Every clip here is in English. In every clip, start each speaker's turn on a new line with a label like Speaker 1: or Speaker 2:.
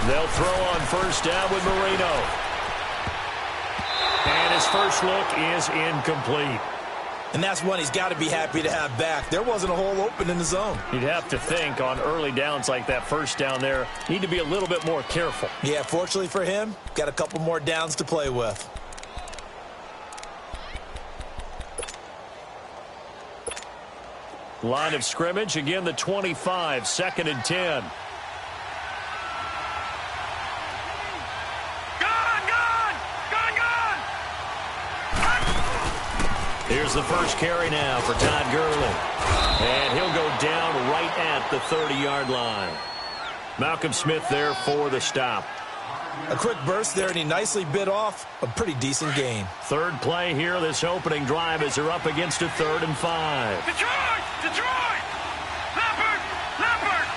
Speaker 1: They'll throw on first down with Marino. And his first look is incomplete.
Speaker 2: And that's one he's got to be happy to have back. There wasn't a hole open in the zone.
Speaker 1: You'd have to think on early downs like that first down there, need to be a little bit more careful.
Speaker 2: Yeah, fortunately for him, got a couple more downs to play with.
Speaker 1: Line of scrimmage, again the 25, 2nd and 10. Here's the first carry now for Todd Gurley. And he'll go down right at the 30-yard line. Malcolm Smith there for the stop.
Speaker 2: A quick burst there, and he nicely bit off a pretty decent gain.
Speaker 1: Third play here, this opening drive as they're up against a 3rd and 5.
Speaker 3: Detroit! Detroit! Leopard! Leopard!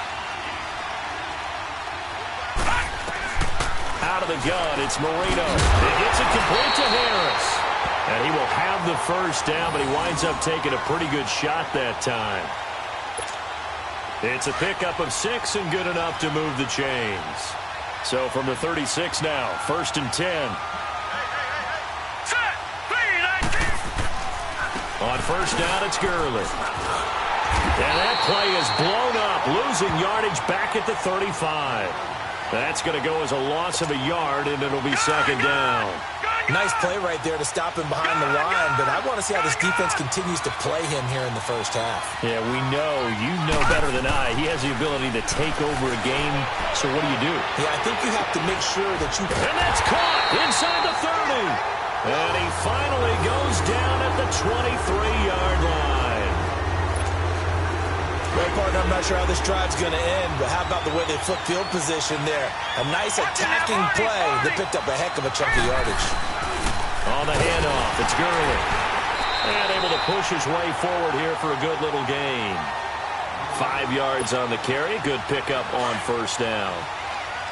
Speaker 1: Out of the gun, it's Marino. He gets it complete to Harris. And he will have the first down, but he winds up taking a pretty good shot that time. It's a pickup of 6 and good enough to move the chains. So from the 36 now, 1st and 10.
Speaker 3: Set! 3-19!
Speaker 1: On first down, it's Gurley. And that play is blown up, losing yardage back at the 35. That's going to go as a loss of a yard, and it'll be 2nd down.
Speaker 2: Nice play right there to stop him behind the line, but I want to see how this defense continues to play him here in the first half.
Speaker 1: Yeah, we know, you know better than I, he has the ability to take over a game, so what do?
Speaker 2: Yeah, I think you have to make sure that you...
Speaker 1: And that's caught inside the 30. And he finally goes down at the 23-yard line.
Speaker 2: Well, partner, I'm not sure how this drive's going to end, but how about the way they flip field position there? A nice attacking play that picked up a heck of a chunk of yardage.
Speaker 1: On the handoff, it's Gurley. And able to push his way forward here for a good little gain. 5 yards on the carry. Good pickup on first down.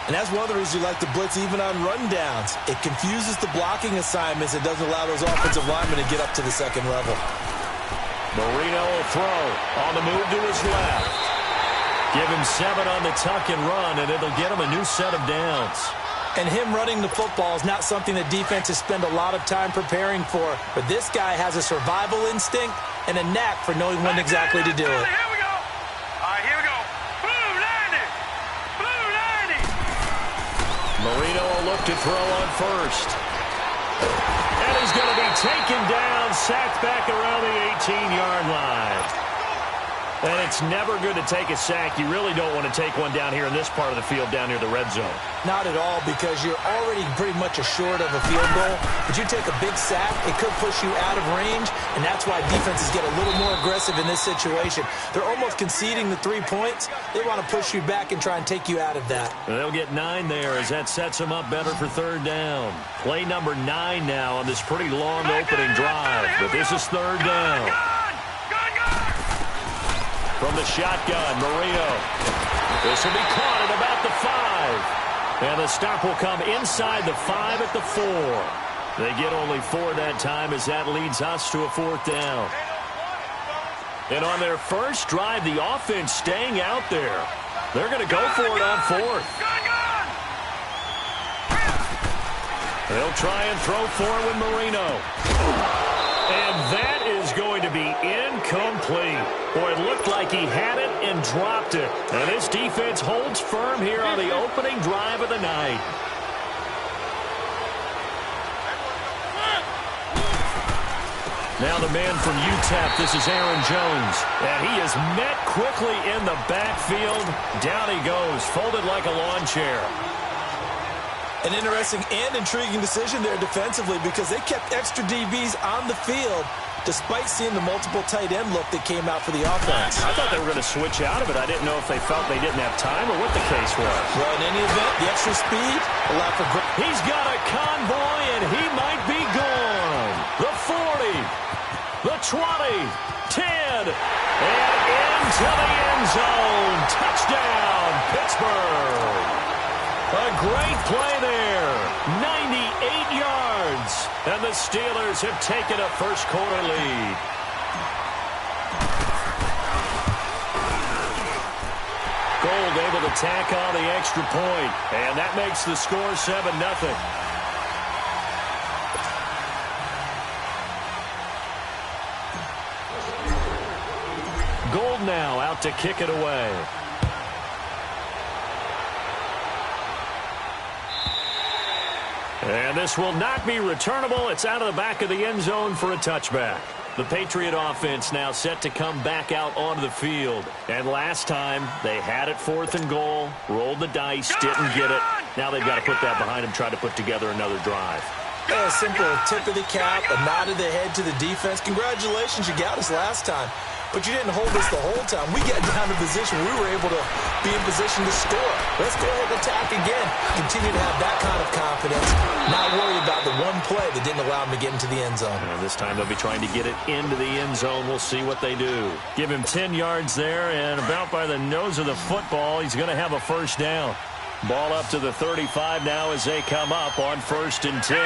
Speaker 2: And that's one of the reasons you like to blitz even on rundowns. It confuses the blocking assignments. It doesn't allow those offensive linemen to get up to the second level.
Speaker 1: Marino will throw on the move to his left. Give him 7 on the tuck and run, and it'll get him a new set of downs.
Speaker 2: And him running the football is not something that defenses spend a lot of time preparing for. But this guy has a survival instinct and a knack for knowing when exactly to do it.
Speaker 3: Here we go. All right, here we go. Blue 90. Blue 90.
Speaker 1: Marino will look to throw on first. And he's going to be taken down, sacked back around the 18-yard line. And it's never good to take a sack. You really don't want to take one down here in this part of the field, down near the red zone.
Speaker 2: Not at all, because you're already pretty much assured of a field goal. But you take a big sack, it could push you out of range, and that's why defenses get a little more aggressive in this situation. They're almost conceding the 3 points. They want to push you back and try and take you out of that.
Speaker 1: They'll get 9 there as that sets them up better for third down. Play number 9 now on this pretty long opening drive. But this is third down. From the shotgun, Marino. This will be caught at about the 5. And the stop will come inside the 5 at the 4. They get only 4 that time as that leads us to a 4th down. And on their first drive, the offense staying out there. They're going to go for it on 4th. They'll try and throw for it with Marino. And that is going to be incomplete. Boy, it looked like he had it and dropped it. And this defense holds firm here on the opening drive of the night. Now the man from UTEP, this is Aaron Jones. And he is met quickly in the backfield. Down he goes, folded like a lawn chair.
Speaker 2: An interesting and intriguing decision there defensively, because they kept extra DBs on the field despite seeing the multiple tight end look that came out for the offense.
Speaker 1: I thought they were going to switch out of it. I didn't know if they felt they didn't have time or what the case was.
Speaker 2: Well, in any event, the extra speed allowed for great.
Speaker 1: He's got a convoy, and he might be gone. The 40, the 20, 10, and into the end zone. Touchdown, Pittsburgh. A great play there. 98 yards. And the Steelers have taken a first quarter lead. Gold able to tack on the extra point, and that makes the score 7-0. Gold now out to kick it away. And this will not be returnable. It's out of the back of the end zone for a touchback. The Patriot offense now set to come back out onto the field. And last time, they had it 4th and goal, rolled the dice, didn't get it. Now they've got to put that behind them, try to put together another drive.
Speaker 2: Yeah, a simple tip of the cap, a nod of the head to the defense. Congratulations, you got us last time. But you didn't hold us the whole time. We got down to position. We were able to be in position to score. Let's go ahead and attack again. Continue to have that kind of confidence. Not worry about the one play that didn't allow them to get into the end zone.
Speaker 1: And this time they'll be trying to get it into the end zone. We'll see what they do. Give him 10 yards there, and about by the nose of the football, he's going to have a first down. Ball up to the 35 now as they come up on 1st and 10.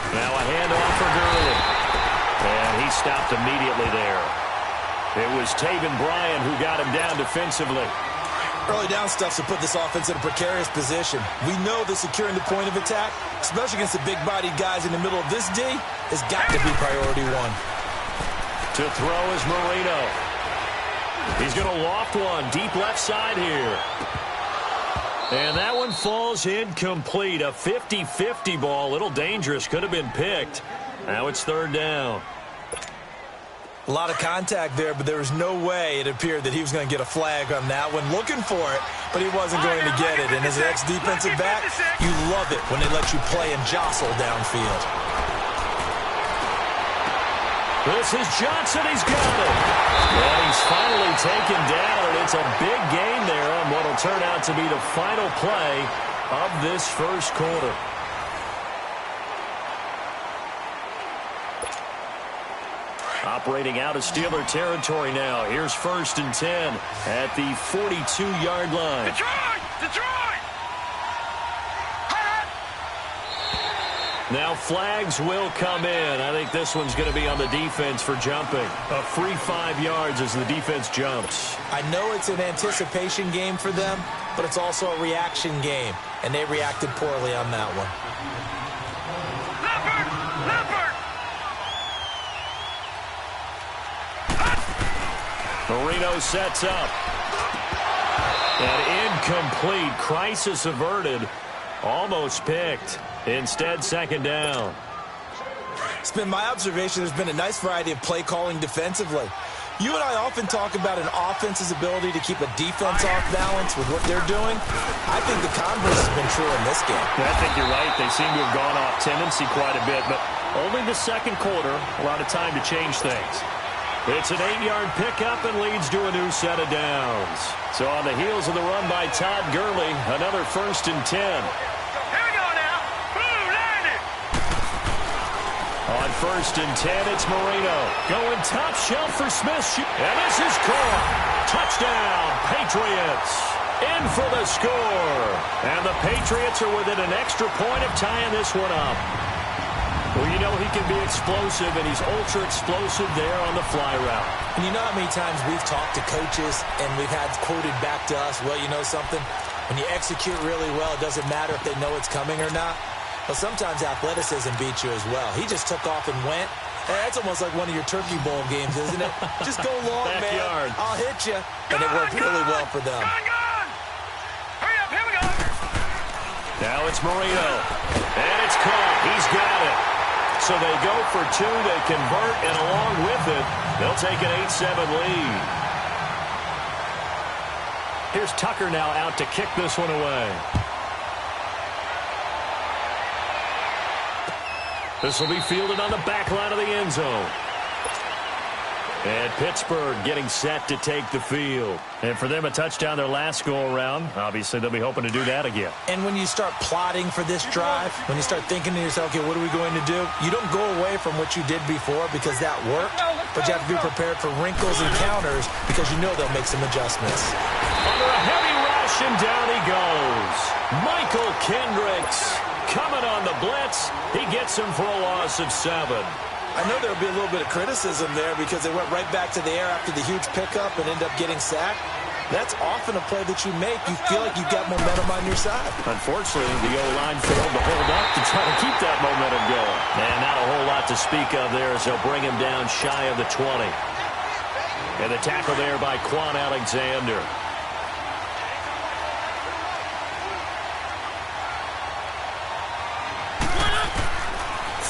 Speaker 1: Now a handoff for Gurley. And he stopped immediately there. It was Taven Bryan who got him down defensively.
Speaker 2: Early down stuff to put this offense in a precarious position. We know that securing the point of attack, especially against the big-bodied guys in the middle of this D, has got to be priority one.
Speaker 1: To throw is Marino. He's going to loft one deep left side here. And that one falls incomplete. A 50-50 ball. A little dangerous. Could have been picked. Now it's 3rd down.
Speaker 2: A lot of contact there, but there was no way it appeared that he was going to get a flag on that one. Looking for it, but he wasn't going to get it. And as an ex-defensive back, you love it when they let you play and jostle downfield.
Speaker 1: This is Johnson. He's got it. And he's finally taken down, and it's a big gain there on what will turn out to be the final play of this first quarter. Operating out of Steeler territory now. Here's 1st and 10 at the 42-yard line.
Speaker 3: Detroit!
Speaker 1: Now flags will come in. I think this one's going to be on the defense for jumping. A free 5 yards as the defense jumps.
Speaker 2: I know it's an anticipation game for them, but it's also a reaction game, and they reacted poorly on that one.
Speaker 1: Marino sets up. And incomplete. Crisis averted. Almost picked. Instead, 2nd down.
Speaker 2: It's been my observation there's been a nice variety of play calling defensively. You and I often talk about an offense's ability to keep a defense off balance with what they're doing. I think the converse has been true in this game.
Speaker 1: I think you're right. They seem to have gone off tendency quite a bit, but only the 2nd quarter, a lot of time to change things. It's an 8-yard pickup and leads to a new set of downs. So on the heels of the run by Todd Gurley, another 1st and 10. On 1st and 10, it's Marino. Going top shelf for Smith. And this is caught. Touchdown, Patriots. In for the score. And the Patriots are within an extra point of tying this one up. Well, you know he can be explosive, and he's ultra-explosive there on the fly route.
Speaker 2: And you know how many times we've talked to coaches, and we've had quoted back to us, well, you know something? When you execute really well, it doesn't matter if they know it's coming or not. Well, sometimes athleticism beats you as well. He just took off and went. Hey, that's almost like one of your Turkey Bowl games, isn't it? Just go long,
Speaker 1: Backyard.
Speaker 2: man. I'll hit you. And it worked really well for them.
Speaker 3: Hurry up, here we go.
Speaker 1: Now it's Marino. And it's caught. He's got it. So they go for 2. They convert, and along with it, they'll take an 8-7 lead. Here's Tucker now out to kick this one away. This will be fielded on the back line of the end zone. And Pittsburgh getting set to take the field. And for them, a touchdown their last go-around. Obviously, they'll be hoping to do that again.
Speaker 2: And when you start plotting for this drive, when you start thinking to yourself, okay, what are we going to do? You don't go away from what you did before because that worked. But you have to be prepared for wrinkles and counters because you know they'll make some adjustments.
Speaker 1: Under a heavy rush, and down he goes. Michael Kendricks coming on the blitz. He gets him for a loss of 7.
Speaker 2: I know there'll be a little bit of criticism there because they went right back to the air after the huge pickup and ended up getting sacked. That's often a play that you make. You feel like you've got momentum on your side.
Speaker 1: Unfortunately, the O-line failed to hold up to try to keep that momentum going. And not a whole lot to speak of there as they'll bring him down shy of the 20. And the tackle there by Quan Alexander.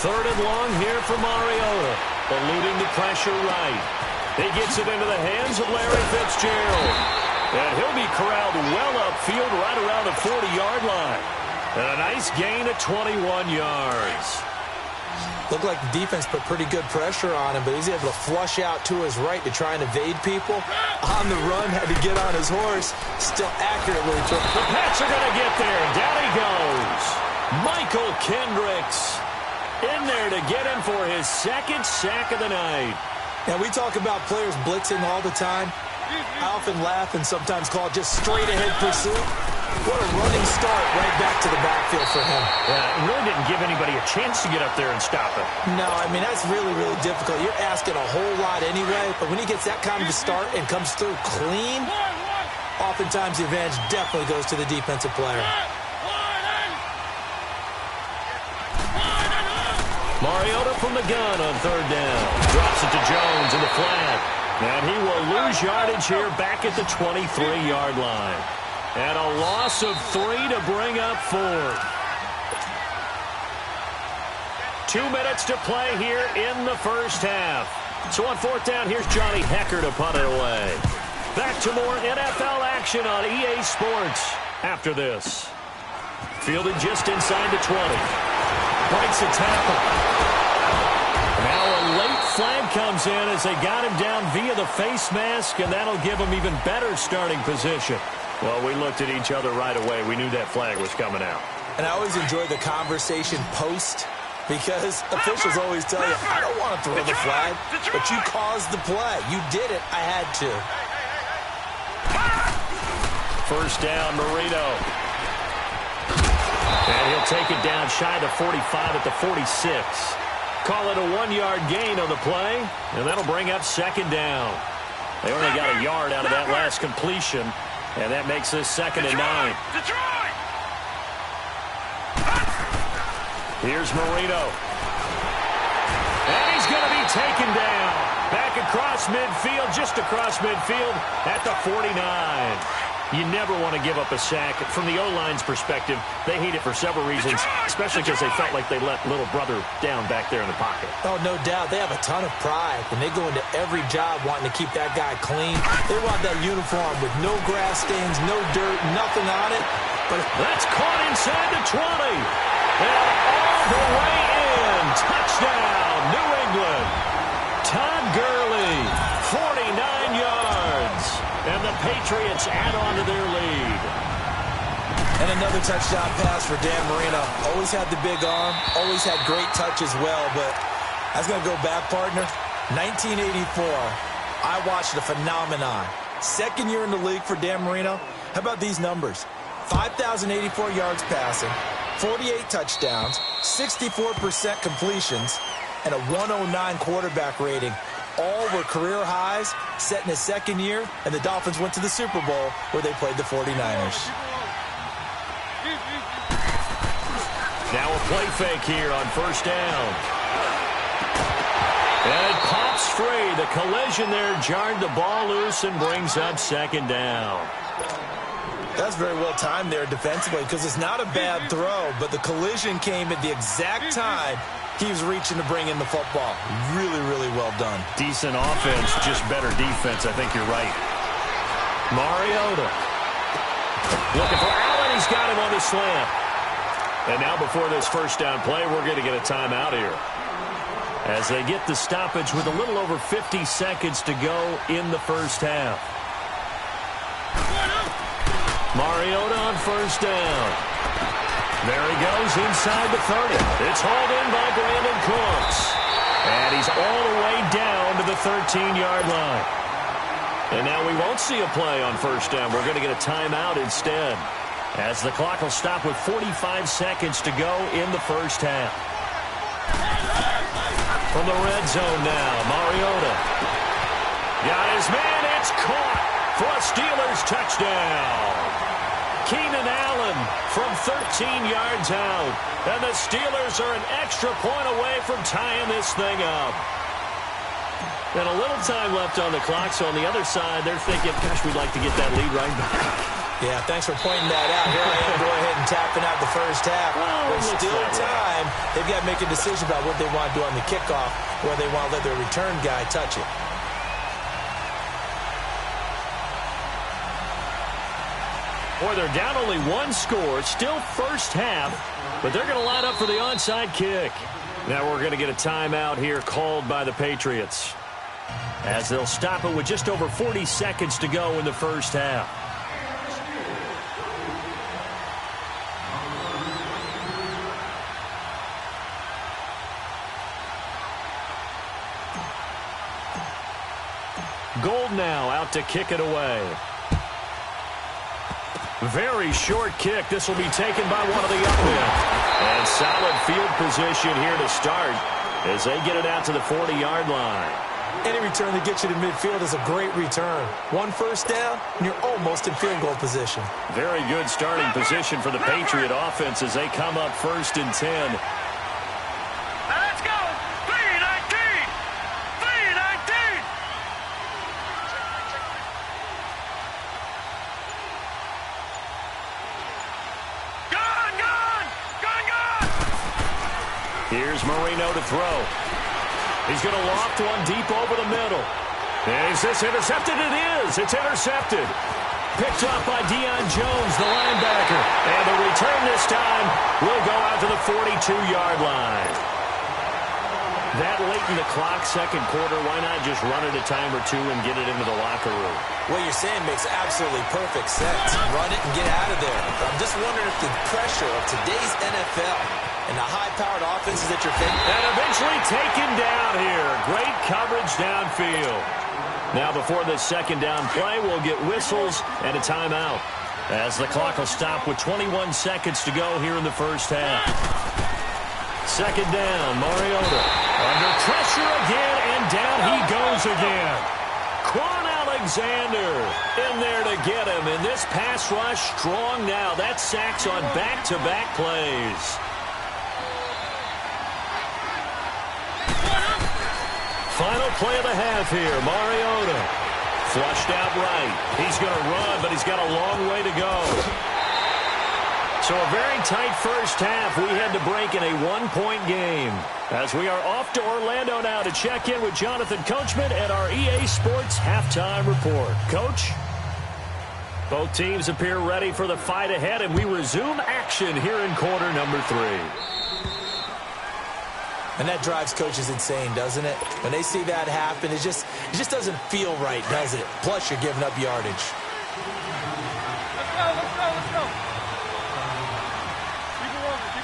Speaker 1: Third and long here for Mariota. Eluding the pressure right. He gets it into the hands of Larry Fitzgerald. And he'll be corralled well upfield right around the 40-yard line. And a nice gain of 21 yards.
Speaker 2: Looked like the defense put pretty good pressure on him, but he's able to flush out to his right to try and evade people. On the run, had to get on his horse. Still accurately.
Speaker 1: The Pats are going to get there. Down he goes. Michael Kendricks in there to get him for his second sack of the night.
Speaker 2: Now, we talk about players blitzing all the time. I often laugh and sometimes call it just straight-ahead pursuit. What a running start right back to the backfield for him.
Speaker 1: Yeah, it really didn't give anybody a chance to get up there and stop it.
Speaker 2: No, I mean, that's really, really difficult. You're asking a whole lot anyway, but when he gets that kind of a start and comes through clean, oftentimes the advantage definitely goes to the defensive player.
Speaker 1: Mariota from the gun on third down. Drops it to Jones in the flat. And he will lose yardage here back at the 23-yard line. And a loss of 3 to bring up fourth. 2 minutes to play here in the first half. So on fourth down, here's Johnny Hekker to punt it away. Back to more NFL action on EA Sports after this. Fielded just inside the 20. Breaks a tackle. Now a late flag comes in as they got him down via the face mask, and that'll give him even better starting position. Well, we looked at each other right away. We knew that flag was coming out.
Speaker 2: And I always enjoy the conversation post because officials always tell you, I don't want to throw the flag, but you caused the play. You did it. I had to.
Speaker 1: First down, Marino. And he'll take it down shy of the 45 at the 46. Call it a 1-yard gain on the play, and that'll bring up second down. They only got a yard out of that last completion, and that makes this second and 9. Here's Marino. And he's going to be taken down. Back across midfield, just across midfield at the 49. You never want to give up a sack. From the O-line's perspective, they hate it for several reasons, especially because they felt like they let little brother down back there in the pocket.
Speaker 2: Oh, no doubt. They have a ton of pride. When they go into every job wanting to keep that guy clean, they want that uniform with no grass stains, no dirt, nothing on it. But
Speaker 1: that's caught inside the 20. And all the way in. Touchdown, New England. Todd Gurley, 49 yards. And the Patriots add on to their lead.
Speaker 2: And another touchdown pass for Dan Marino. Always had the big arm. Always had great touch as well. But I was going to go back, partner. 1984, I watched a phenomenon. Second year in the league for Dan Marino. How about these numbers? 5,084 yards passing, 48 touchdowns, 64% completions, and a 109 quarterback rating. All were career highs, set in his second year, and the Dolphins went to the Super Bowl where they played the 49ers.
Speaker 1: Now a play fake here on first down. And it pops free. The collision there jarred the ball loose and brings up second down.
Speaker 2: That's very well timed there defensively because it's not a bad throw, but the collision came at the exact time he was reaching to bring in the football. Really, really well done.
Speaker 1: Decent offense, just better defense. I think you're right. Mariota. Looking for Allen. He's got him on the slant. And now before this first down play, we're going to get a timeout here. As they get the stoppage with a little over 50 seconds to go in the first half. Mariota on first down. There he goes inside the 30. It's hauled in by Brandon Cooks. And he's all the way down to the 13-yard line. And now we won't see a play on first down. We're going to get a timeout instead, as the clock will stop with 45 seconds to go in the first half. From the red zone now, Mariota. Got his man, it's caught for a Steelers touchdown. Keenan Allen from 13 yards out. And the Steelers are an extra point away from tying this thing up. And a little time left on the clock, so on the other side, they're thinking, gosh, we'd like to get that lead right back.
Speaker 2: Yeah, thanks for pointing that out. Here I am, go ahead and tapping out the first half. There's still time. They've got to make a decision about what they want to do on the kickoff, where they want to let their return guy touch it.
Speaker 1: Boy, they're down only one score. Still first half, but they're going to line up for the onside kick. Now we're going to get a timeout here called by the Patriots, as they'll stop it with just over 40 seconds to go in the first half. Gold now out to kick it away. Very short kick. This will be taken by one of the up men. And solid field position here to start as they get it out to the 40-yard line.
Speaker 2: Any return that gets you to midfield is a great return. One first down, and you're almost in field goal position.
Speaker 1: Very good starting position for the Patriot offense as they come up 1st and 10.
Speaker 3: Now let's go. 3-19. 3-19. Gone.
Speaker 1: Here's Marino to throw. He's going to loft one deep over the middle. Is this intercepted? It is. It's intercepted. Picked off by Deion Jones, the linebacker. And the return this time will go out to the 42-yard line. That late in the clock, second quarter, why not just run it a time or two and get it into the locker room?
Speaker 2: What you're saying makes absolutely perfect sense. Run it and get out of there. But I'm just wondering if the pressure of today's NFL and the high-powered offenses that you're facing.
Speaker 1: And eventually taken down here. Great coverage downfield. Now before this second down play, we'll get whistles and a timeout, as the clock will stop with 21 seconds to go here in the first half. Second down, Mariota. Under pressure again, and down he goes again. Quan Alexander in there to get him. And this pass rush strong now. That's sacks on back-to-back plays. Final play of the half here. Mariota flushed out right. He's going to run, but he's got a long way to go. So a very tight first half. We had to break in a one-point game, as we are off to Orlando now to check in with Jonathan Coachman at our EA Sports Halftime Report. Coach? Both teams appear ready for the fight ahead, and we resume action here in quarter number 3.
Speaker 2: And that drives coaches insane, doesn't it? When they see that happen, it just doesn't feel right, does it? Plus, you're giving up yardage.
Speaker 3: Let's go. Keep it rolling.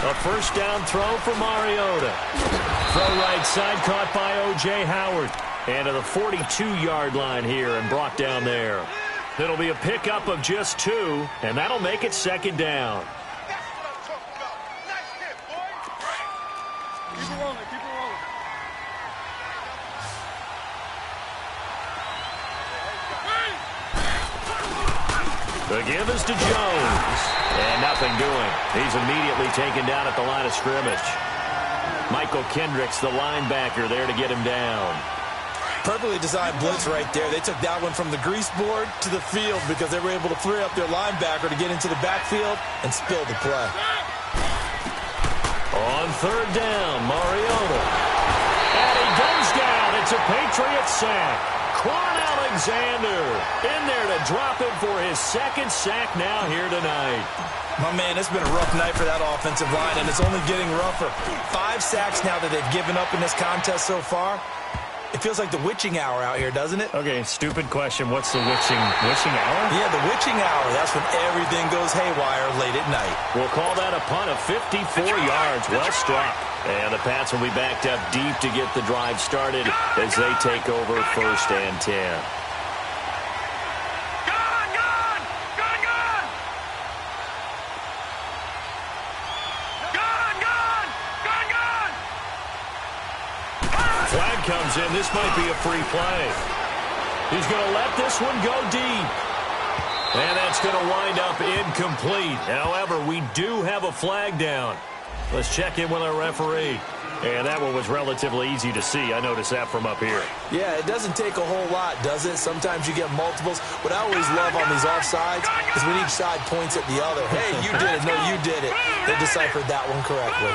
Speaker 1: A first down throw for Mariota. Throw right side caught by O.J. Howard. And to the 42-yard line here and brought down there. It'll be a pickup of just 2, and that'll make it second down.
Speaker 3: Keep it rolling.
Speaker 1: The give is to Jones. And nothing doing. He's immediately taken down at the line of scrimmage. Michael Kendricks, the linebacker, there to get him down.
Speaker 2: Perfectly designed blitz right there. They took that one from the grease board to the field because they were able to free up their linebacker to get into the backfield and spill the play.
Speaker 1: On third down, Mariota. And he goes down. It's a Patriot sack. Quan Alexander in there to drop him for his second sack now here tonight.
Speaker 2: My man, it's been a rough night for that offensive line, and it's only getting rougher. 5 sacks now that they've given up in this contest so far. It feels like the witching hour out here, doesn't it?
Speaker 1: Okay, stupid question. What's the witching hour?
Speaker 2: Yeah, the witching hour. That's when everything goes haywire late at night.
Speaker 1: We'll call that a punt of 54 yards. Well struck. And the Pats will be backed up deep to get the drive started as they take over 1st and 10.
Speaker 3: Gone.
Speaker 1: comes in. This might be a free play. He's going to let this one go deep. And that's going to wind up incomplete. However, we do have a flag down. Let's check in with our referee. And that one was relatively easy to see. I noticed that from up here.
Speaker 2: Yeah, it doesn't take a whole lot, does it? Sometimes you get multiples. What I always love on these offsides is when each side points at the other. Hey, you did it. No, you did it. They deciphered that one correctly.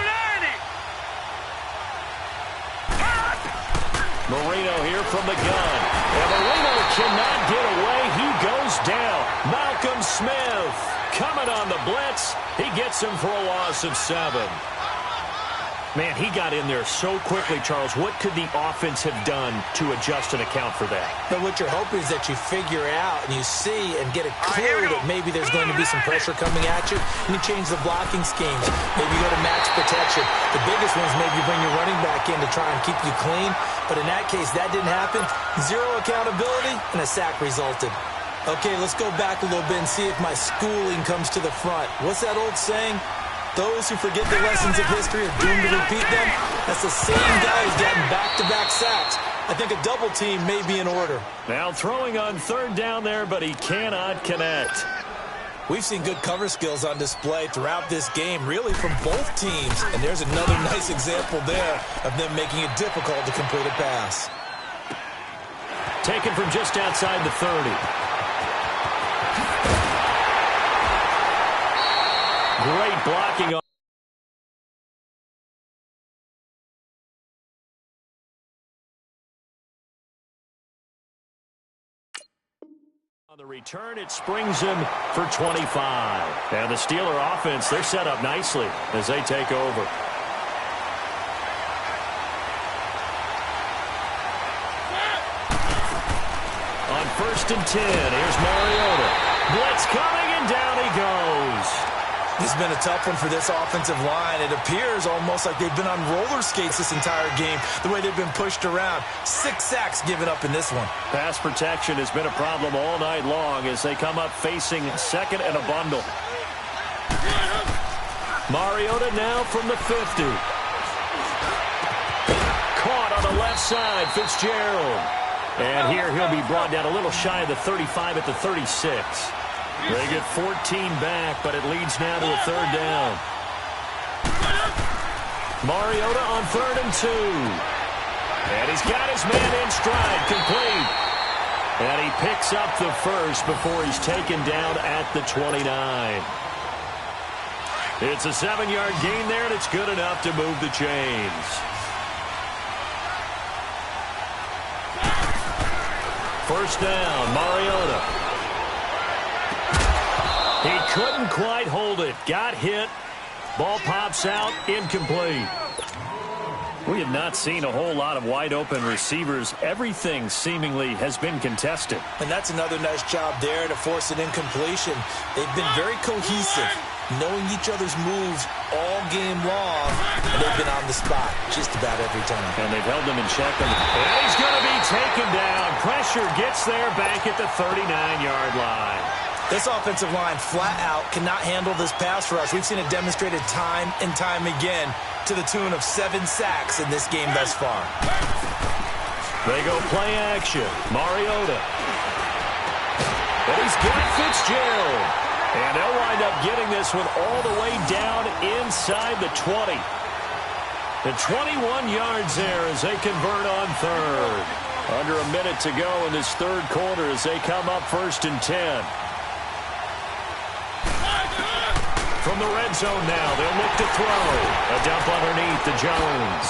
Speaker 1: Marino here from the gun. And Marino cannot get away. He goes down. Malcolm Smith coming on the blitz. He gets him for a loss of 7. Man, he got in there so quickly, Charles. What could the offense have done to adjust and account for that?
Speaker 2: But what you're hoping is that you figure out and you see and get a clue that maybe there's going to be some pressure coming at you, and you change the blocking schemes. Maybe you go to max protection. The biggest one is maybe you bring your running back in to try and keep you clean. But in that case, that didn't happen. 0 accountability, and a sack resulted. Okay, let's go back a little bit and see if my schooling comes to the front. What's that old saying? Those who forget the lessons of history are doomed to repeat them. That's the same guy who's gotten back-to-back sacks. I think a double team may be in order.
Speaker 1: Now throwing on 3rd down there, but he cannot connect.
Speaker 2: We've seen good cover skills on display throughout this game, really from both teams. And there's another nice example there of them making it difficult to complete a pass.
Speaker 1: Taken from just outside the 30. Great blocking on the return. It springs him for 25. And the Steeler offense, they're set up nicely as they take over. On 1st and 10, here's Mariota. Blitz coming, and down he goes.
Speaker 2: This has been a tough one for this offensive line. It appears almost like they've been on roller skates this entire game, the way they've been pushed around. 6 sacks given up in this one.
Speaker 1: Pass protection has been a problem all night long as they come up facing 2nd and a bundle. Mariota now from the 50. Caught on the left side, Fitzgerald. And here he'll be brought down a little shy of the 35 at the 36. They get 14 back, but it leads now to a 3rd down. Mariota on 3rd and 2. And he's got his man in stride, complete. And he picks up the first before he's taken down at the 29. It's a 7-yard gain there, and it's good enough to move the chains. First down, Mariota. He couldn't quite hold it. Got hit. Ball pops out. Incomplete. We have not seen a whole lot of wide-open receivers. Everything seemingly has been contested.
Speaker 2: And that's another nice job there to force an incompletion. They've been very cohesive, knowing each other's moves all game long, and they've been on the spot just about every time.
Speaker 1: And they've held them in check. And he's going to be taken down. Pressure gets there back at the 39-yard line.
Speaker 2: This offensive line flat out cannot handle this pass rush. We've seen it demonstrated time and time again to the tune of 7 sacks in this game thus far.
Speaker 1: They go play action. Mariota. And he's got Fitzgerald. And they'll wind up getting this one all the way down inside the 20. The 21 yards there as they convert on 3rd. Under a minute to go in this 3rd quarter as they come up 1st and 10. From the red zone now, they'll look to throw. A dump underneath to Jones.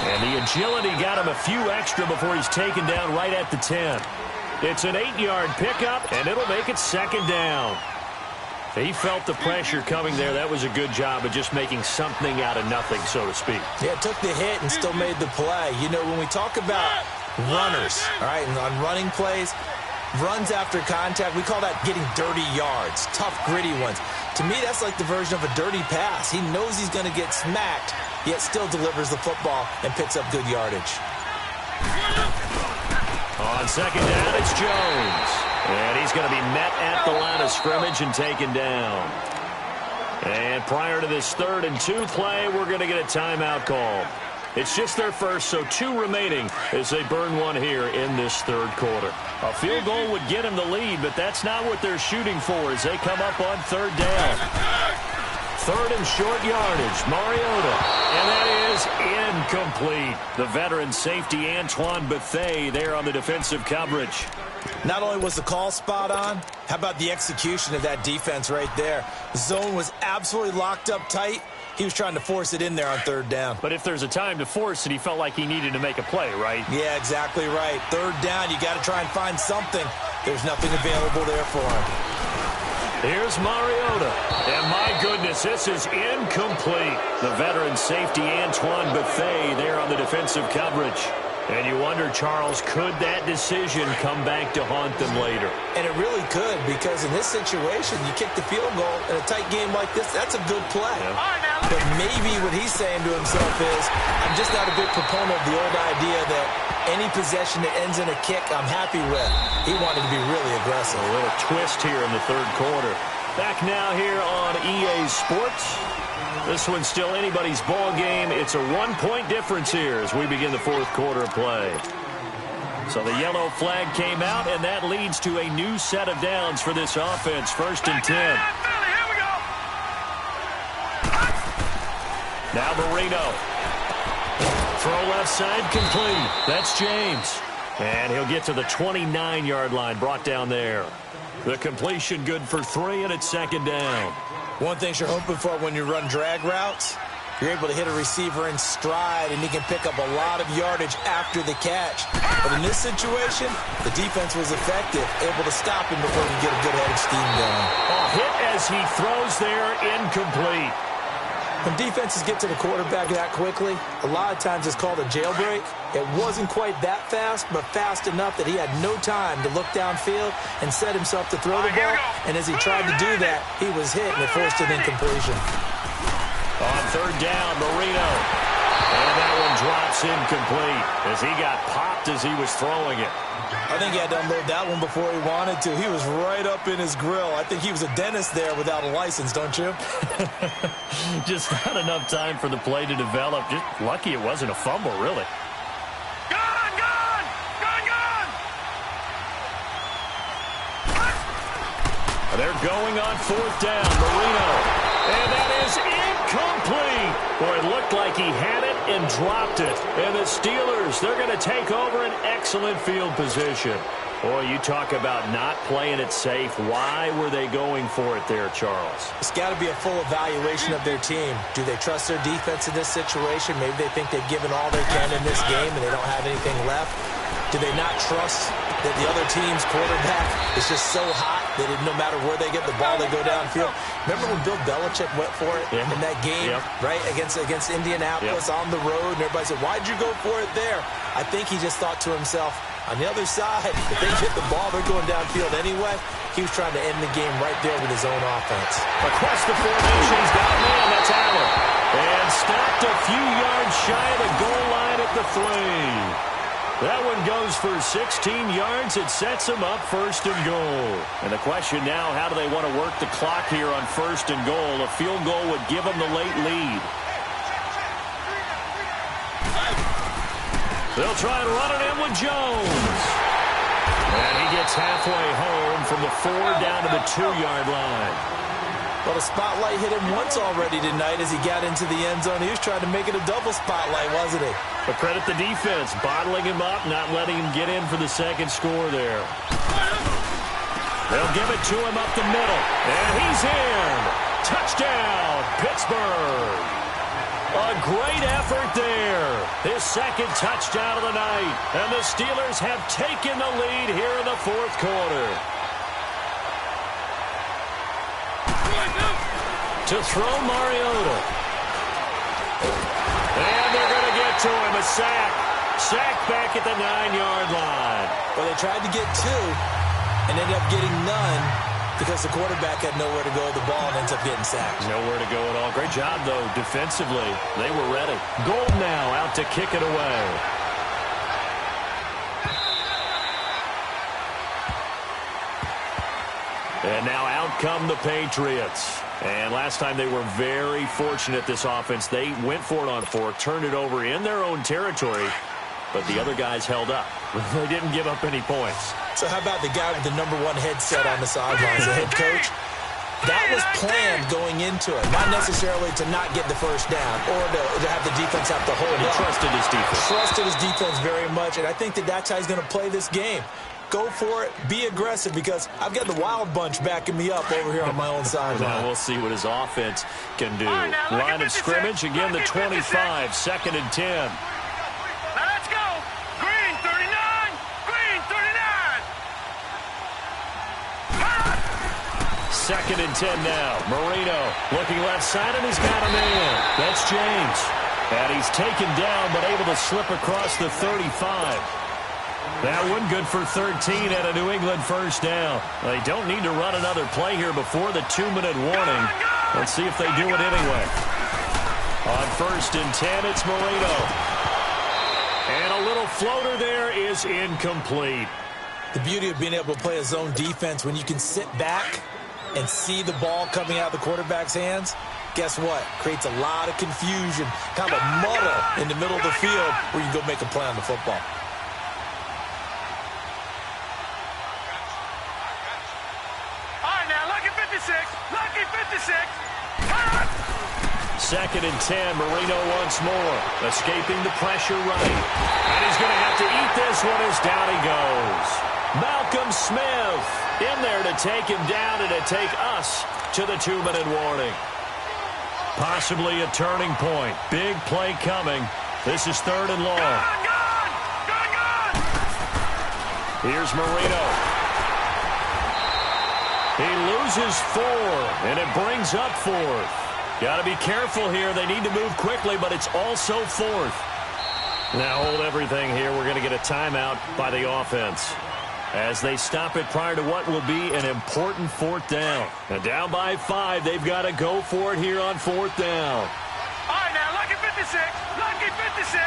Speaker 1: And the agility got him a few extra before he's taken down right at the 10. It's an 8-yard pickup, and it'll make it 2nd down. He felt the pressure coming there. That was a good job of just making something out of nothing, so to speak.
Speaker 2: Yeah, took the hit and still made the play. You know, when we talk about runners, all right, and on running plays, runs after contact, we call that getting dirty yards, tough, gritty ones. To me, that's like the version of a dirty pass. He knows he's going to get smacked, yet still delivers the football and picks up good yardage.
Speaker 1: On 2nd down, it's Jones. And he's going to be met at the line of scrimmage and taken down. And prior to this 3rd and 2 play, we're going to get a timeout call. It's just their first, so 2 remaining as they burn one here in this third quarter. A field goal would get them the lead, but that's not what they're shooting for as they come up on third down. Third and short yardage, Mariota, and that is incomplete. The veteran safety Antoine Bethea there on the defensive coverage.
Speaker 2: Not only was the call spot on, how about the execution of that defense right there? The zone was absolutely locked up tight. He was trying to force it in there on third down.
Speaker 1: But if there's a time to force it, he felt like he needed to make a play, right?
Speaker 2: Yeah, exactly right. Third down, you got to try and find something. There's nothing available there for him.
Speaker 1: Here's Mariota. And my goodness, this is incomplete. The veteran safety Antoine Bethea there on the defensive coverage. And you wonder, Charles, could that decision come back to haunt them later?
Speaker 2: And it really could, because in this situation, you kick the field goal in a tight game like this, that's a good play. Yeah. But maybe what he's saying to himself is, I'm just not a big proponent of the old idea that any possession that ends in a kick, I'm happy with. He wanted to be really aggressive.
Speaker 1: A little twist here in the third quarter. Back now here on EA Sports. This one's still anybody's ball game. It's a 1-point difference here as we begin the fourth quarter of play. So the yellow flag came out, and that leads to a new set of downs for this offense. First and 10. Now Marino. Throw left side complete. That's James. And he'll get to the 29-yard line, brought down there. The completion good for 3, and it's second down.
Speaker 2: One thing you're hoping for when you run drag routes, you're able to hit a receiver in stride, and he can pick up a lot of yardage after the catch. But in this situation, the defense was effective, able to stop him before he could get a good head of steam going.
Speaker 1: A hit as he throws there, incomplete.
Speaker 2: When defenses get to the quarterback that quickly, a lot of times it's called a jailbreak. It wasn't quite that fast, but fast enough that he had no time to look downfield and set himself to throw the ball. And as he tried to do that, he was hit, and it forced an incompletion.
Speaker 1: On third down, Marino. And that one drops incomplete as he got popped as he was throwing it.
Speaker 2: I think he had to unload that one before he wanted to. He was right up in his grill. I think he was a dentist there without a license, don't you?
Speaker 1: Just not enough time for the play to develop. Just lucky it wasn't a fumble, really.
Speaker 3: Gone!
Speaker 1: They're going on fourth down. Marino. And that is incomplete. Boy, it looked like he had it and dropped it. And the Steelers, they're going to take over an excellent field position. Boy, you talk about not playing it safe. Why were they going for it there, Charles?
Speaker 2: It's got to be a full evaluation of their team. Do they trust their defense in this situation? Maybe they think they've given all they can in this game and they don't have anything left. Do they not trust that the other team's quarterback is just so hot that no matter where they get the ball, they go downfield? Remember when Bill Belichick went for it in that game, right, against Indianapolis on the road, and everybody said, why'd you go for it there? I think he just thought to himself, on the other side, if they hit the ball, they're going downfield anyway. He was trying to end the game right there with his own offense.
Speaker 1: Across the formation, he's got a man. That's Allen. And stopped a few yards shy of the goal line at the 3. That one goes for 16 yards. It sets them up first and goal. And the question now, how do they want to work the clock here on first and goal? A field goal would give them the late lead. They'll try and run it in with Jones. And he gets halfway home from the 4 down to the 2-yard line.
Speaker 2: Well, the spotlight hit him once already tonight as he got into the end zone. He was trying to make it a double spotlight, wasn't he?
Speaker 1: But credit the defense, bottling him up, not letting him get in for the second score there. They'll give it to him up the middle. And he's in. Touchdown, Pittsburgh. A great effort there. His second touchdown of the night. And the Steelers have taken the lead here in the fourth quarter. To throw Mariota. And they're going to get to him. A sack. Sack back at the 9-yard line.
Speaker 2: Well, they tried to get 2 and ended up getting none because the quarterback had nowhere to go with the ball and ends up getting sacked.
Speaker 1: Nowhere to go at all. Great job, though, defensively. They were ready. Gold now out to kick it away. And now out come the Patriots. And last time they were very fortunate, this offense. They went for it on fourth, turned it over in their own territory, but the other guys held up. They didn't give up any points.
Speaker 2: So how about the guy with the #1 headset on the sidelines, the head coach? That was planned going into it, not necessarily to not get the first down or to have the defense have to hold
Speaker 1: He
Speaker 2: up.
Speaker 1: trusted his defense.
Speaker 2: Trusted his defense very much, and I think that's how he's going to play this game. Go for it. Be aggressive, because I've got the Wild Bunch backing me up over here on my own sideline.
Speaker 1: Now we'll see what his offense can do.
Speaker 3: All right, now, look
Speaker 1: Line
Speaker 3: at
Speaker 1: of scrimmage, again the 25, 2nd and 10.
Speaker 3: Now let's go. Green 39. Green 39.
Speaker 1: 2nd and 10 now. Marino looking left side, and he's got a man. That's James. And he's taken down, but able to slip across the 35. That one good for 13 at a New England first down. They don't need to run another play here before the 2-minute warning. Let's see if they do it anyway. On 1st and 10, it's Marino. And a little floater there is incomplete.
Speaker 2: The beauty of being able to play a zone defense, when you can sit back and see the ball coming out of the quarterback's hands, guess what? Creates a lot of confusion, kind of a muddle in the middle of the field where you go make a play on the football.
Speaker 3: Lucky 56.
Speaker 1: 2nd and 10, Marino once more, escaping the pressure right. And he's going to have to eat this one as down he goes. Malcolm Smith in there to take him down and to take us to the 2-minute warning. Possibly a turning point. Big play coming. This is 3rd and long.
Speaker 3: Gone.
Speaker 1: Here's Marino. He loses 4, and it brings up 4th. Got to be careful here. They need to move quickly, but it's also 4th. Now hold everything here. We're going to get a timeout by the offense as they stop it prior to what will be an important 4th down. And down by 5, they've got to go for it here on 4th down.
Speaker 3: All right, now, Lucky 56. Lucky 56.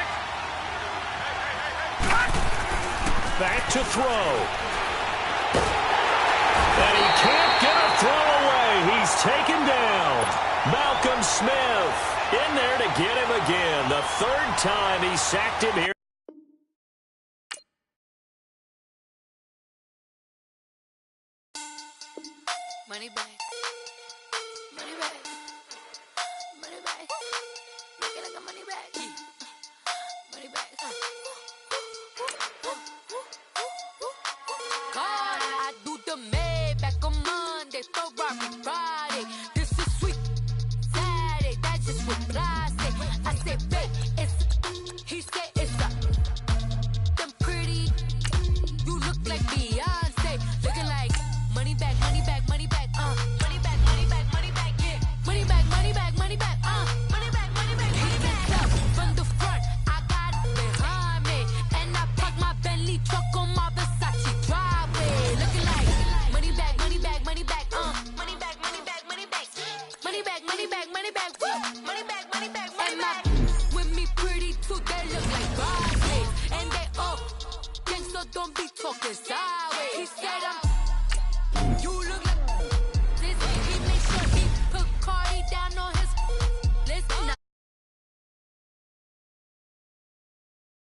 Speaker 1: Back to throw. And he can't get a throw away. He's taken down. Malcolm Smith in there to get him again. The 3rd time he sacked him here.
Speaker 4: Money back. Money back. Money back. Make it like a money back. Money back. God, I do the Maybach on Monday, Ferrari Friday. This is sweet Saturday. That's just what I say. I say, babe, it's. He said it's a. Them pretty. You look like Beyonce. Looking like money back, money back, money back. Money back, money back, money back. Yeah. Money back, money back, money back. Money back, money back, money back. From the front, I got it behind me, and I park my Bentley truck on my Versace driveway. Looking like money back, money back, money back. Money back, money back, money back. Money back, money back, money back. Woo. Money back, money back, money back. With me pretty too, they look like Beyonce, and they all gang, so don't be talking sideways. He said I'm